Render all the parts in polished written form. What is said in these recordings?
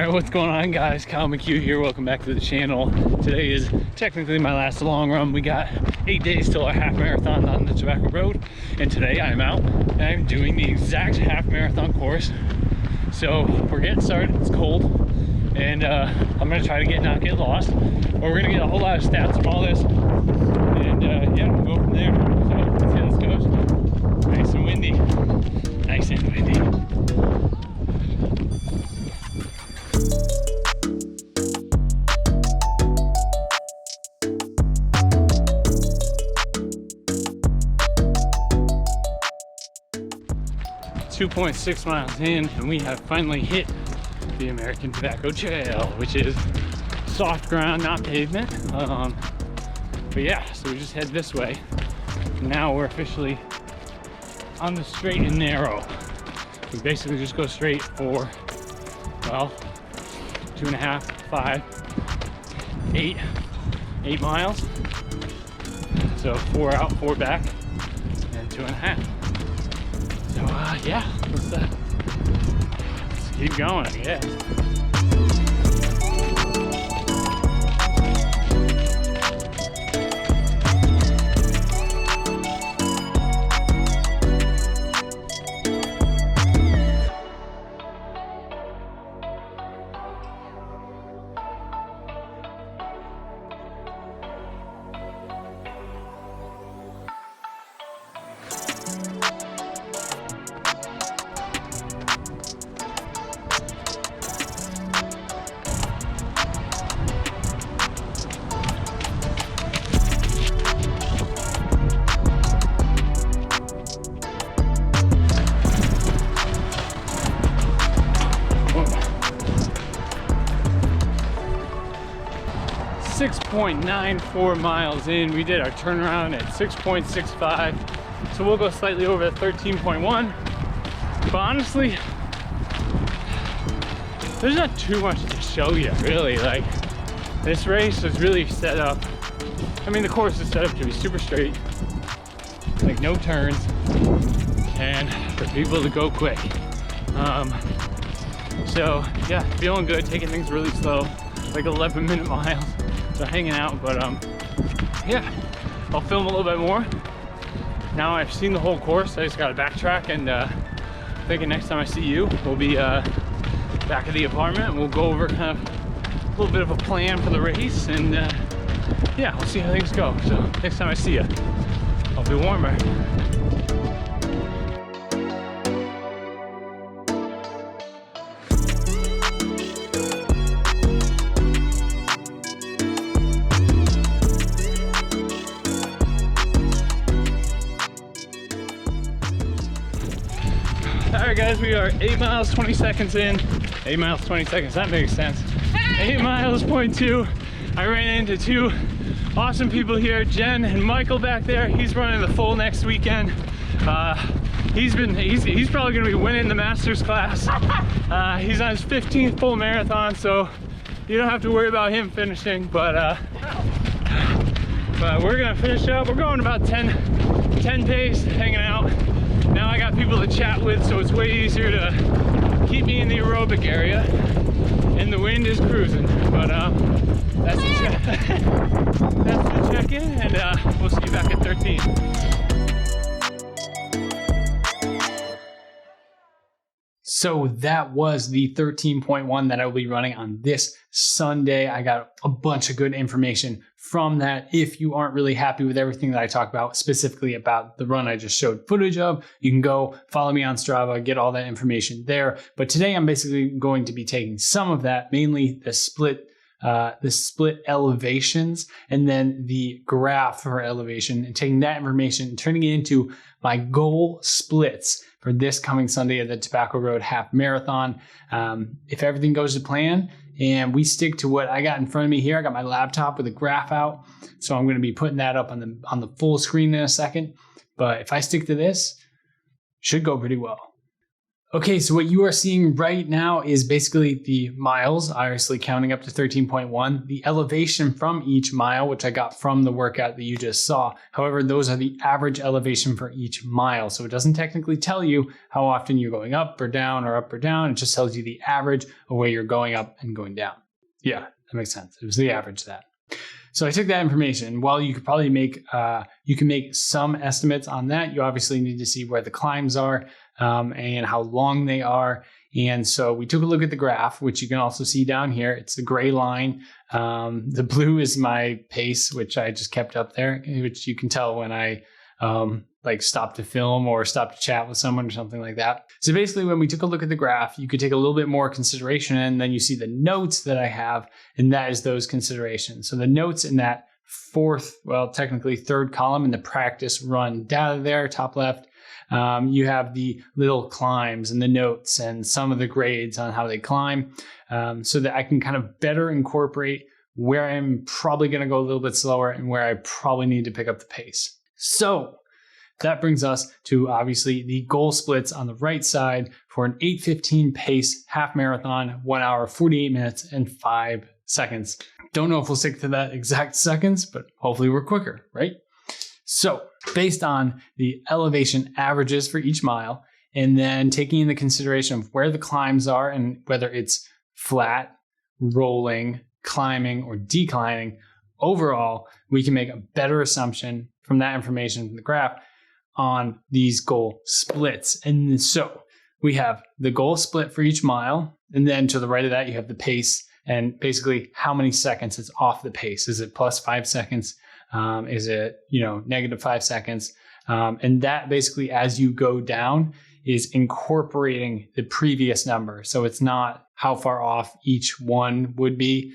Alright, what's going on, guys? Kyle McCue here. Welcome back to the channel. Today is technically my last long run. We got 8 days till our half marathon on the Tobacco Road, and today I'm out and I'm doing the exact half marathon course. So we're getting started. It's cold, and I'm gonna try to not get lost, but we're gonna get a whole lot of stats from all this, and yeah, we'll go from there. So let's see how this goes. Nice and windy. Nice and windy. 2.6 miles in, and we have finally hit the American Tobacco Trail, which is soft ground, not pavement. But yeah, so we just head this way. Now we're officially on the straight and narrow. We basically just go straight for, well, 2.5, 5, 8 miles. So 4 out, 4 back, and 2.5. So yeah, let's keep going, I guess. 6.94 miles in. We did our turnaround at 6.65, so we'll go slightly over the 13.1. But honestly, there's not too much to show you, really. Like, this race is really set up, I mean, the course is set up to be super straight, like no turns, and for people to go quick. So yeah, feeling good, taking things really slow, like 11-minute miles. So hanging out, but yeah, I'll film a little bit more. Now I've seen the whole course, I just gotta backtrack, and thinking next time I see you, we'll be back at the apartment, and we'll go over kind of a little bit of a plan for the race, and yeah, we'll see how things go. So next time I see you, I'll be warmer. Alright guys, we are 8 miles 20 seconds in. 8 miles 20 seconds, that makes sense. 8 miles, point 2. I ran into 2 awesome people here, Jen and Michael back there. He's running the full next weekend. He's probably gonna be winning the Masters class. He's on his 15th full marathon, so you don't have to worry about him finishing, but we're gonna finish up. We're going about 10 pace, hanging out. Now I got people to chat with, so it's way easier to keep me in the aerobic area, and the wind is cruising. But that's the check-in, and we'll see you back at 13. So that was the 13.1 that I will be running on this Sunday. I got a bunch of good information from that. If you aren't really happy with everything that I talked about, specifically about the run I just showed footage of, you can go follow me on Strava, get all that information there. But today I'm basically going to be taking some of that, mainly the split elevations, and then the graph for elevation, and taking that information and turning it into my goal splits for this coming Sunday at the Tobacco Road Half Marathon. If everything goes to plan and we stick to what I got in front of me here, I got my laptop with a graph out, so I'm going to be putting that up on the full screen in a second. But if I stick to this, should go pretty well. Okay, so what you are seeing right now is basically the miles, obviously counting up to 13.1, the elevation from each mile, which I got from the workout that you just saw. However, those are the average elevation for each mile. So it doesn't technically tell you how often you're going up or down or up or down. It just tells you the average of where you're going up and going down. Yeah, that makes sense. It was the average of that. So I took that information. While you could probably make, you can make some estimates on that, you obviously need to see where the climbs are and how long they are. And so we took a look at the graph, which you can also see down here. It's the gray line. The blue is my pace, which I just kept up there, which you can tell when I like stop to film or stop to chat with someone or something like that. So basically when we took a look at the graph, you could take a little bit more consideration and then you see the notes that I have, and that is those considerations. So the notes in that fourth, well, technically third column in the practice run data there, top left, you have the little climbs and the notes and some of the grades on how they climb, so that I can kind of better incorporate where I'm probably going to go a little bit slower and where I probably need to pick up the pace. So that brings us to obviously the goal splits on the right side for an 8:15 pace half marathon, 1 hour, 48 minutes and 5 seconds. Don't know if we'll stick to that exact seconds, but hopefully we're quicker, right? So based on the elevation averages for each mile, and then taking into consideration of where the climbs are and whether it's flat, rolling, climbing, or declining, overall, we can make a better assumption from that information from the graph on these goal splits. And so we have the goal split for each mile. And then to the right of that, you have the pace and basically how many seconds it's off the pace. Is it plus 5 seconds? Is it, negative 5 seconds? And that basically, as you go down, is incorporating the previous number. So it's not how far off each one would be.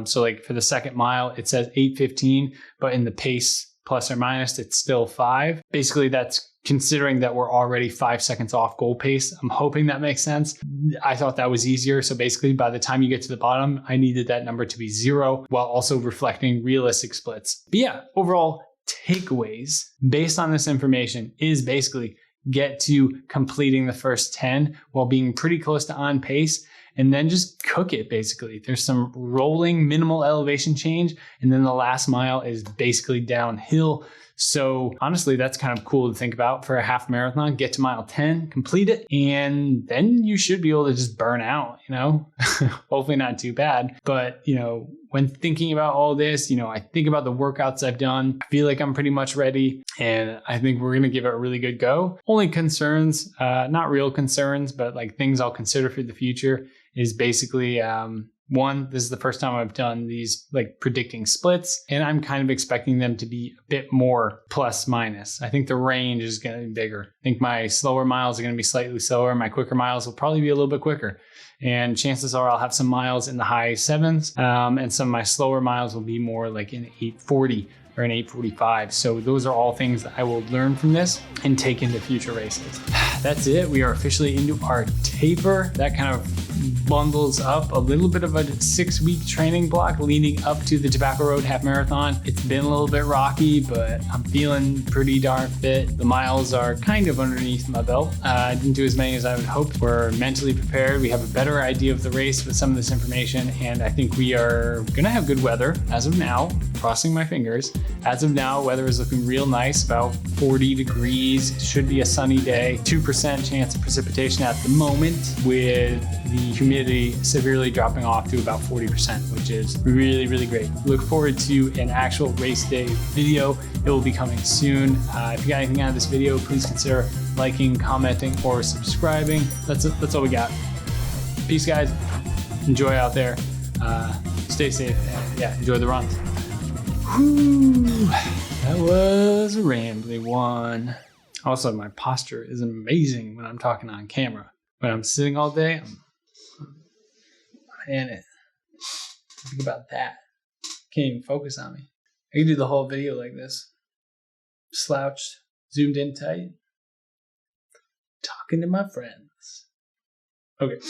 So like for the second mile, it says 8:15, but in the pace plus or minus, it's still 5. Basically, that's considering that we're already 5 seconds off goal pace. I'm hoping that makes sense. I thought that was easier. So basically, by the time you get to the bottom, I needed that number to be 0 while also reflecting realistic splits. But yeah, overall takeaways based on this information is basically get to completing the first 10 while being pretty close to on pace. And then just cook it, basically. There's some rolling minimal elevation change. And then the last mile is basically downhill. So honestly, that's kind of cool to think about for a half marathon. Get to mile 10, complete it, and then you should be able to just burn out, hopefully not too bad. But, when thinking about all this, I think about the workouts I've done. I feel like I'm pretty much ready, and I think we're going to give it a really good go. Only concerns, not real concerns, but like things I'll consider for the future is basically, one, this is the first time I've done these like predicting splits, and I'm kind of expecting them to be a bit more plus minus. I think the range is going to be bigger. I think my slower miles are going to be slightly slower. My quicker miles will probably be a little bit quicker. And chances are I'll have some miles in the high 7s, and some of my slower miles will be more like an 8:40 or an 8:45. So those are all things that I will learn from this and take into future races. That's it. We are officially into our taper. That kind of bundles up a little bit of a 6-week training block leading up to the Tobacco Road Half Marathon. It's been a little bit rocky, but I'm feeling pretty darn fit. The miles are kind of underneath my belt. I didn't do as many as I would hope. We're mentally prepared. We have a better idea of the race with some of this information, and I think we are gonna have good weather as of now, crossing my fingers. As of now, weather is looking real nice, about 40 degrees. Should be a sunny day. 2% chance of precipitation at the moment, with the humidity severely dropping off to about 40%, which is really, really great. Look forward to an actual race day video. It will be coming soon. If you got anything out of this video, please consider liking, commenting, or subscribing. That's all we got. Peace, guys. Enjoy out there. Stay safe, and enjoy the runs. Whew, that was a rambly one. Also, my posture is amazing when I'm talking on camera. When I'm sitting all day, I'm in it. Think about that. Can't even focus on me. I can do the whole video like this. Slouched, zoomed in tight, talking to my friends. Okay.